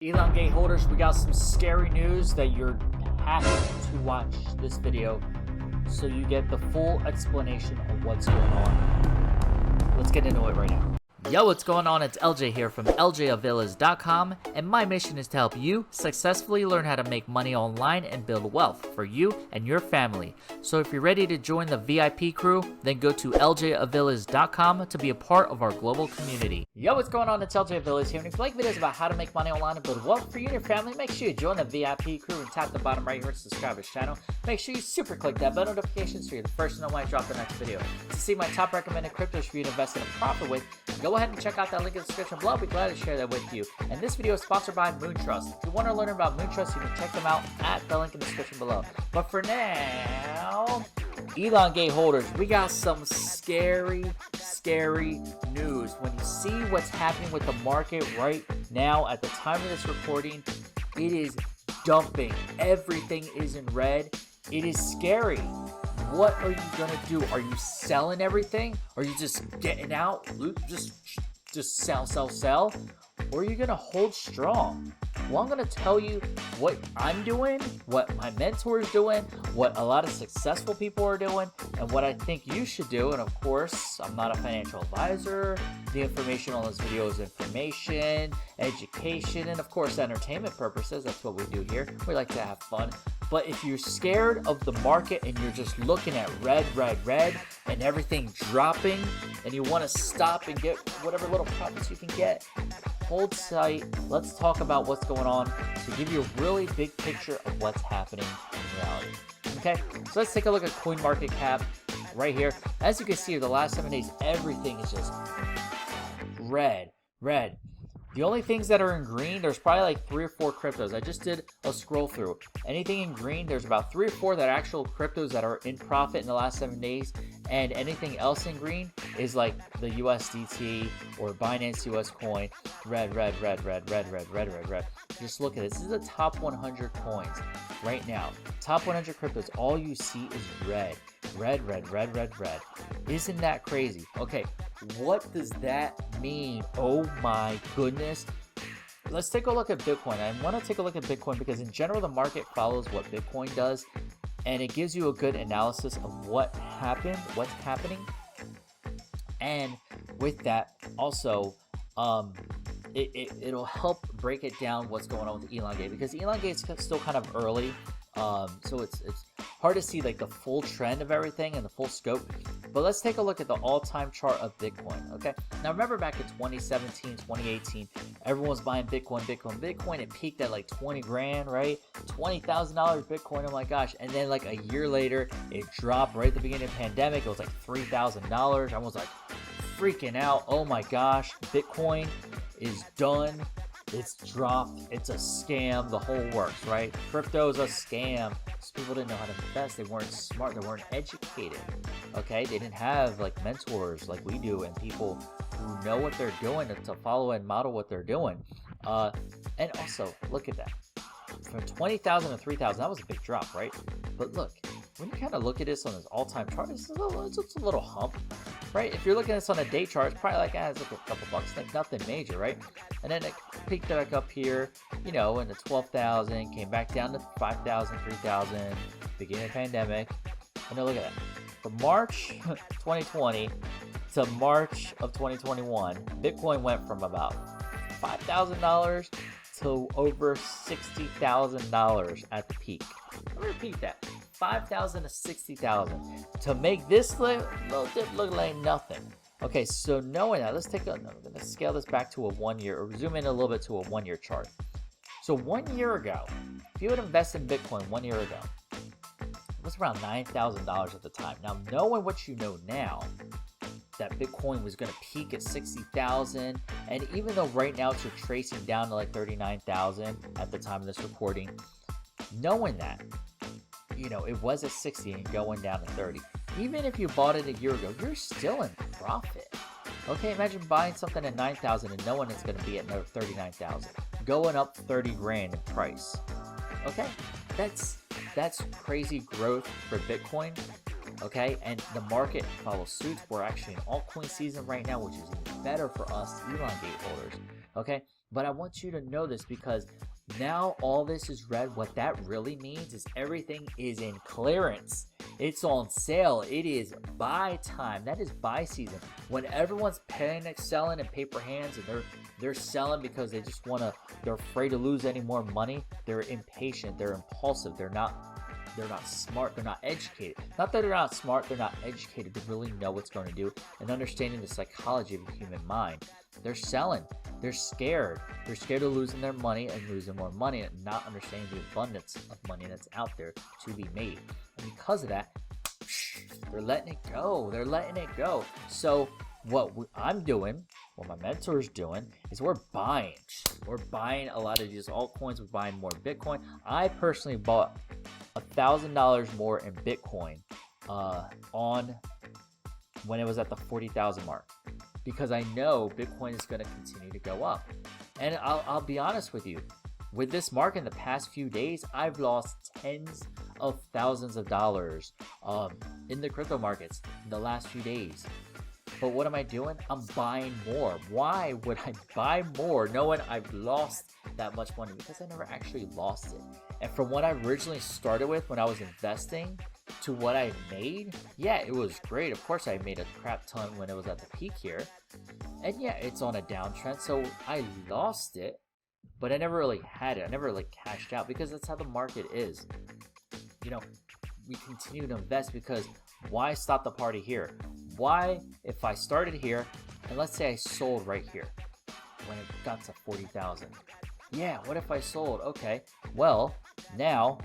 Elongate holders, we got some scary news that you're happy to watch this video so you get the full explanation of what's going on. Let's get into it right now. Yo, what's going on? It's LJ here from LJAvillas.com, and my mission is to help you successfully learn how to make money online and build wealth for you and your family. So if you're ready to join the VIP crew, then go to LJAvillas.com to be a part of our global community. Yo, what's going on? It's LJ Villas here, and if you like videos about how to make money online and build wealth for you and your family, make sure you join the VIP crew and tap the bottom right here to subscribe to this channel. Make sure you super click that bell notification so you're the first to know when I drop the next video. To see my top recommended cryptos for you to invest in a profit with, go ahead and check out that link in the description below. I'll be glad to share that with you. And this video is sponsored by Moontrust. If you want to learn about Moontrust, you can check them out at the link in the description below. But for now, Elongate holders, we got some scary news. When you see what's happening with the market right now at the time of this recording, it is dumping. Everything is in red. It is scary. What are you gonna do? Are you selling everything? Are you just getting out? Just sell? Or are you gonna hold strong? Well, I'm gonna tell you what I'm doing, what my mentor is doing, what a lot of successful people are doing, and what I think you should do. And of course, I'm not a financial advisor. The information on this video is information, education, and of course, entertainment purposes. That's what we do here. We like to have fun. But if you're scared of the market and you're just looking at red, and everything dropping, and you want to stop and get whatever little profits you can get, hold tight. Let's talk about what's going on to give you a really big picture of what's happening in reality. Okay, so let's take a look at CoinMarketCap right here. As you can see, the last 7 days, everything is just red. The only things that are in green, there's probably like 3 or 4 cryptos. I just did a scroll through. Anything in green, there's about 3 or 4 that are actual cryptos that are in profit in the last 7 days. And anything else in green is like the USDT or Binance US coin. Red. Just look at this. This is the top 100 coins right now. Top 100 cryptos, all you see is red. Red. Isn't that crazy? Okay, what does that mean? Oh my goodness. Let's take a look at Bitcoin. I want to take a look at Bitcoin because in general, the market follows what Bitcoin does, and it gives you a good analysis of what's happening. And with that, also, it'll help break it down what's going on with Elongate, because Elongate's still kind of early. So it's hard to see like the full trend of everything and the full scope. But let's take a look at the all-time chart of Bitcoin. Okay, now remember back in 2017, 2018, everyone was buying Bitcoin. It peaked at like 20 grand, right? $20,000 Bitcoin. Oh my gosh! And then like a year later, it dropped right at the beginning of the pandemic. It was like $3,000. I was like freaking out. Oh my gosh, Bitcoin is done. It's dropped. It's a scam. The whole works, right? Crypto's a scam. So people didn't know how to invest. They weren't smart. They weren't educated. Okay? They didn't have like mentors like we do and people who know what they're doing to follow and model what they're doing. And also, look at that. From 20,000 to 3,000, that was a big drop, right? But look, when you kind of look at this on this all-time chart, it's a little hump, right? If you're looking at this on a day chart, it's probably like, it's like a couple bucks, like nothing major, right? And then it peaked back up here, you know, in the 12,000, came back down to 5,000, 3,000, beginning of the pandemic. And then look at that. From March 2020 to March of 2021, Bitcoin went from about $5,000 to over $60,000 at the peak. Let me repeat that. 5,000 to 60,000 to make this little dip look like nothing. Okay, so knowing that, I'm going to scale this back to a 1 year, or zoom in a little bit to a 1 year chart. So 1 year ago, if you would invest in Bitcoin 1 year ago, it was around $9,000 at the time. Now, knowing what you know now, that Bitcoin was going to peak at 60,000, and even though right now it's retracing down to like 39,000 at the time of this recording, knowing that, you know, it was at 60 and going down to 30. Even if you bought it a year ago, you're still in profit. Okay, imagine buying something at 9,000 and knowing it's going to be at 39,000, going up 30 grand in price. Okay, that's crazy growth for Bitcoin. Okay, and the market follows suit. We're actually in altcoin season right now, which is even better for us Elongate holders. Okay, But I want you to know this because now all this is red. What that really means is everything is in clearance. It's on sale. It is buy time. That is buy season. When everyone's panic selling and paper hands and they're selling because they're afraid to lose any more money. They're impatient. They're impulsive. They're not smart. They're not educated. Not that they're not smart. They're not educated to really know what's going to do and understanding the psychology of the human mind. They're selling. They're scared. They're scared of losing their money and losing more money and not understanding the abundance of money that's out there to be made. And because of that, they're letting it go. They're letting it go. So what I'm doing, what my mentor's doing, is we're buying. We're buying a lot of these altcoins. We're buying more Bitcoin. I personally bought $1,000 more in Bitcoin on when it was at the 40,000 mark, because I know Bitcoin is going to continue to go up. And I'll be honest with you, with this market in the past few days, I've lost tens of thousands of dollars in the crypto markets in the last few days. But what am I doing? I'm buying more. Why would I buy more knowing I've lost that much money? Because I never actually lost it. And from what I originally started with when I was investing to what I made, yeah, it was great. Of course, I made a crap ton when it was at the peak here. And yeah, it's on a downtrend. So I lost it, but I never really had it. I never really cashed out because that's how the market is. You know, we continue to invest because why stop the party here? Why, if I started here and let's say I sold right here when it got to 40,000? Yeah, what if I sold? Okay, well, now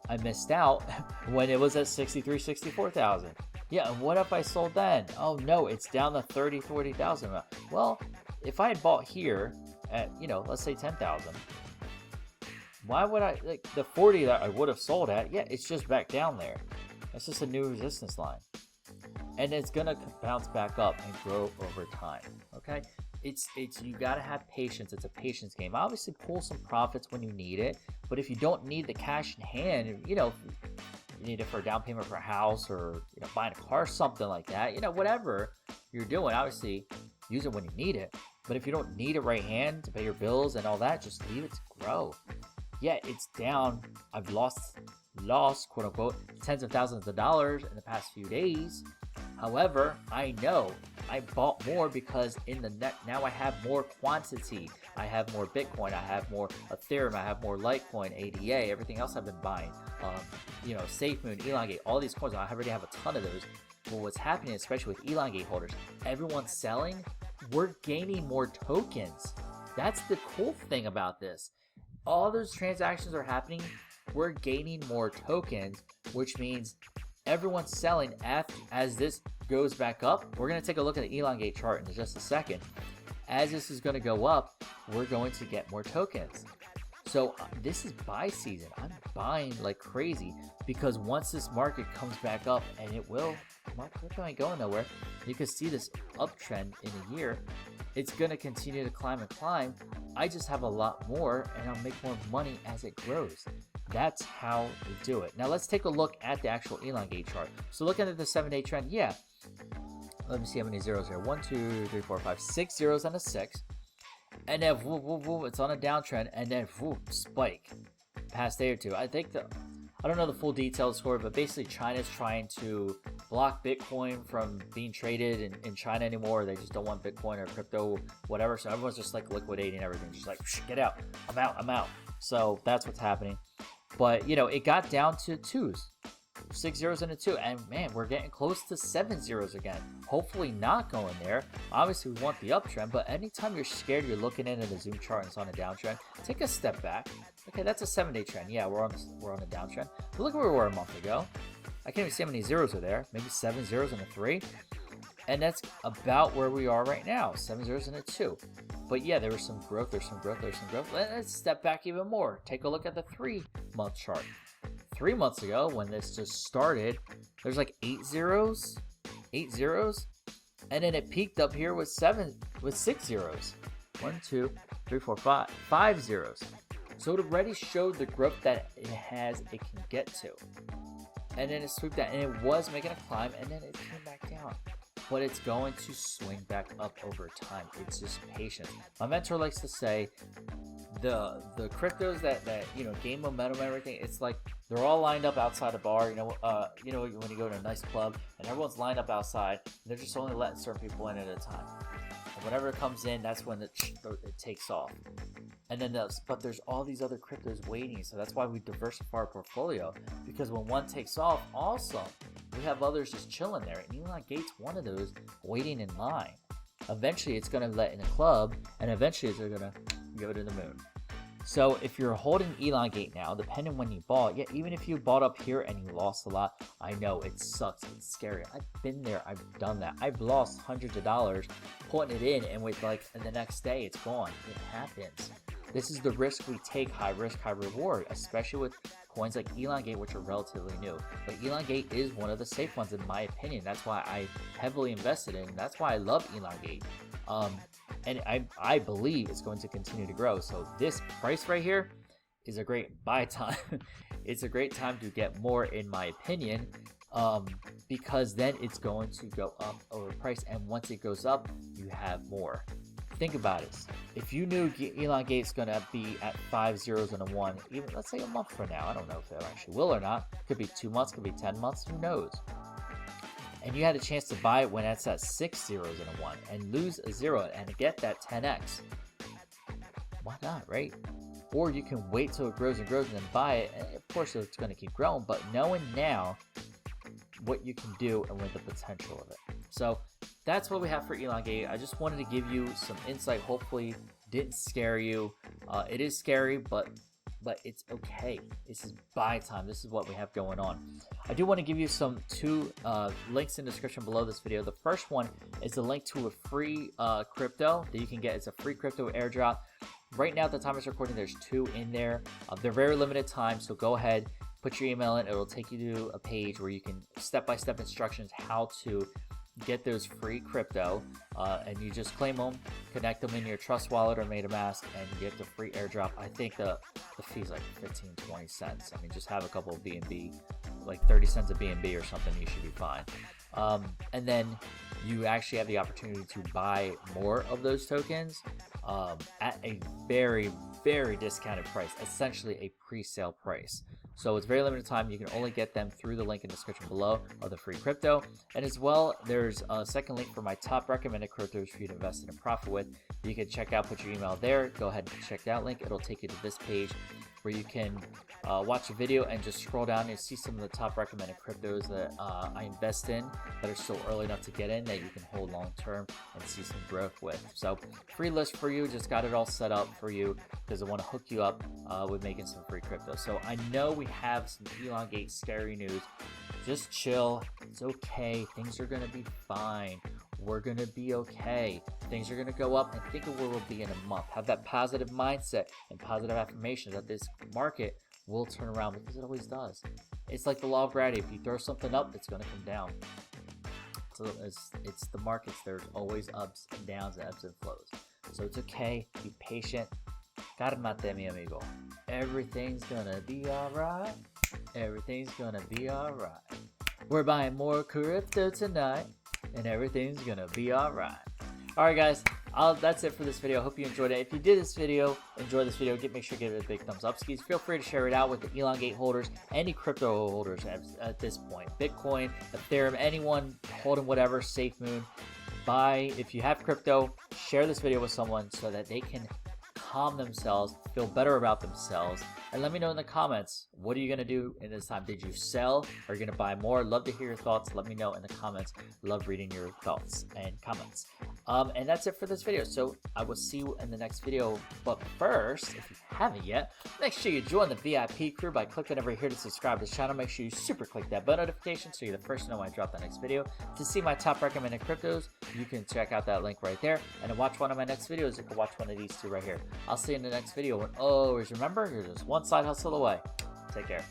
I missed out when it was at 63, 64,000. Yeah, and what if I sold then? Oh no, it's down to 30, 40,000. Well, if I had bought here at, let's say 10,000, why would I, like the 40 that I would have sold at, yeah, it's just back down there. It's just a new resistance line. And it's gonna bounce back up and grow over time, okay? It's you gotta have patience. It's a patience game. Obviously, pull some profits when you need it, but if you don't need the cash in hand, you need it for a down payment for a house or buying a car, something like that. Whatever you're doing, obviously use it when you need it. But if you don't need it right hand to pay your bills and all that, just leave it to grow. Yeah, it's down. I've lost quote unquote tens of thousands of dollars in the past few days. However, I know I bought more because now I have more quantity. I have more Bitcoin, I have more Ethereum, I have more Litecoin, ADA, everything else I've been buying. SafeMoon, Elongate, all these coins. I already have a ton of those. But what's happening, especially with Elongate holders, everyone's selling. We're gaining more tokens. That's the cool thing about this. All those transactions are happening. We're gaining more tokens, which means everyone's selling as this goes back up. We're going to take a look at the Elongate chart in just a second. As this is going to go up, we're going to get more tokens. So this is buy season. I'm buying like crazy because once this market comes back up, and it will, crypto ain't going nowhere. You can see this uptrend in a year. It's going to continue to climb and climb. I just have a lot more and I'll make more money as it grows. That's how we do it. Now let's take a look at the actual Elongate chart. So looking at the 7-day trend, yeah. Let me see how many zeros here. 1, 2, 3, 4, 5, 6 zeros and a 6. And then whoop, whoop, whoop, it's on a downtrend and then whoop, spike. Past day or two. I don't know the full details for it, but basically China's trying to block Bitcoin from being traded in China anymore. They just don't want Bitcoin or crypto, whatever. So everyone's just like liquidating everything. Just like, get out. I'm out. So that's what's happening. But, it got down to 2s. 6 zeros and a 2. And man, we're getting close to 7 zeros again. Hopefully not going there. Obviously, we want the uptrend. But anytime you're scared, you're looking in at a Zoom chart and it's on a downtrend, take a step back. Okay, that's a 7-day trend. Yeah, we're on a downtrend. But look where we were a month ago. I can't even see how many zeros are there. Maybe 7 zeros and a 3. And that's about where we are right now. 7 zeros and a 2. But yeah, there was some growth. There's some growth. Let's step back even more. Take a look at the 3-month chart. 3 months ago, when this just started, there's like 8 zeros. And then it peaked up here with 6 zeros. 1, 2, 3, 4, 5. 5 zeros. So it already showed the growth that it can get to. And then it swooped down, and it was making a climb, and then it came back down. but it's going to swing back up over time. It's just patience. My mentor likes to say the cryptos that gain momentum and everything, it's like they're all lined up outside a bar, when you go to a nice club and everyone's lined up outside, and they're just only letting certain people in at a time. And whenever it comes in, that's when it takes off. And then but there's all these other cryptos waiting, so that's why we diversify our portfolio, because when one takes off, awesome, we have others just chilling there. And Elongate's one of those waiting in line. Eventually it's going to let in a club, and eventually they're going to go to the moon. So if you're holding Elongate now, depending when you bought, even if you bought up here and you lost a lot, I know it sucks, it's scary. I've been there, I've done that. I've lost hundreds of dollars putting it in, and with the next day it's gone. It happens. This is the risk we take, high risk, high reward, especially with coins like Elongate, which are relatively new. But Elongate is one of the safe ones in my opinion. That's why I heavily invested in. That's why I love Elongate. And I believe it's going to continue to grow. So this price right here is a great buy time. It's a great time to get more, in my opinion, because then it's going to go up over price. And once it goes up, you have more. Think about it. If you knew Elongate's going to be at 5 zeros and a 1, even let's say a month from now, I don't know if it actually will or not. Could be 2 months, could be 10 months, who knows? And you had a chance to buy it when it's at 6 zeros and a 1 and lose a 0 and get that 10x. Why not, right? Or you can wait till it grows and grows and then buy it. And of course, it's going to keep growing, but knowing now what you can do and with the potential of it. So that's what we have for Elongate. I just wanted to give you some insight. Hopefully didn't scare you. It is scary, but it's okay. This is buy time. This is what we have going on. I do want to give you two links in the description below this video. The first one is the link to a free crypto that you can get. It's a free crypto airdrop. Right now at the time of recording, there's 2 in there. They're very limited time, so go ahead, put your email in. It'll take you to a page where you can step-by-step instructions how to get those free crypto, and you just claim them, connect them in your Trust wallet or MetaMask, and you get the free airdrop. I think the fee's like 15-20 cents. I mean, just have a couple of BNB, like 30 cents of BNB or something, you should be fine. And then you actually have the opportunity to buy more of those tokens at a very, very discounted price, essentially a pre-sale price. So it's very limited time. You can only get them through the link in the description below of the free crypto. And as well, there's a second link for my top recommended cryptos for you to invest in and profit with. You can check out, put your email there. Go ahead and check that link. It'll take you to this page where you can watch a video and just scroll down and see some of the top recommended cryptos that I invest in that are still early enough to get in, that you can hold long term and see some growth with. So free list for you, just got it all set up for you because I want to hook you up with making some free crypto. So I know we have some Elongate scary news. Just chill, it's okay, things are gonna be fine. We're gonna be okay. Things are gonna go up, and think of where we'll be in a month. Have that positive mindset and positive affirmations that this market will turn around, because it always does. It's like the law of gravity. If you throw something up, it's gonna come down. So it's the markets. There's always ups and downs and ebbs and flows. So it's okay. Be patient. Cálmate, mi amigo. Everything's gonna be alright. Everything's gonna be alright. We're buying more crypto tonight, and everything's gonna be alright. Alright guys, that's it for this video. Hope you enjoyed it. If you did enjoy this video, make sure to give it a big thumbs up. Skis, feel free to share it out with the Elongate holders, any crypto holders at this point. Bitcoin, Ethereum, anyone holding whatever, SafeMoon. If you have crypto, share this video with someone so that they can calm themselves, feel better about themselves, and let me know in the comments, what are you going to do in this time? Did you sell? Are you going to buy more? Love to hear your thoughts. Let me know in the comments. Love reading your thoughts and comments. And that's it for this video. So I will see you in the next video. But first, if you haven't yet, make sure you join the VIP crew by clicking over here to subscribe to the channel. Make sure you super click that bell notification so you're the first to know when I drop the next video. To see my top recommended cryptos, you can check out that link right there. And to watch one of my next videos, you can watch one of these 2 right here. I'll see you in the next video. And always remember, you're just one side hustle away. Take care.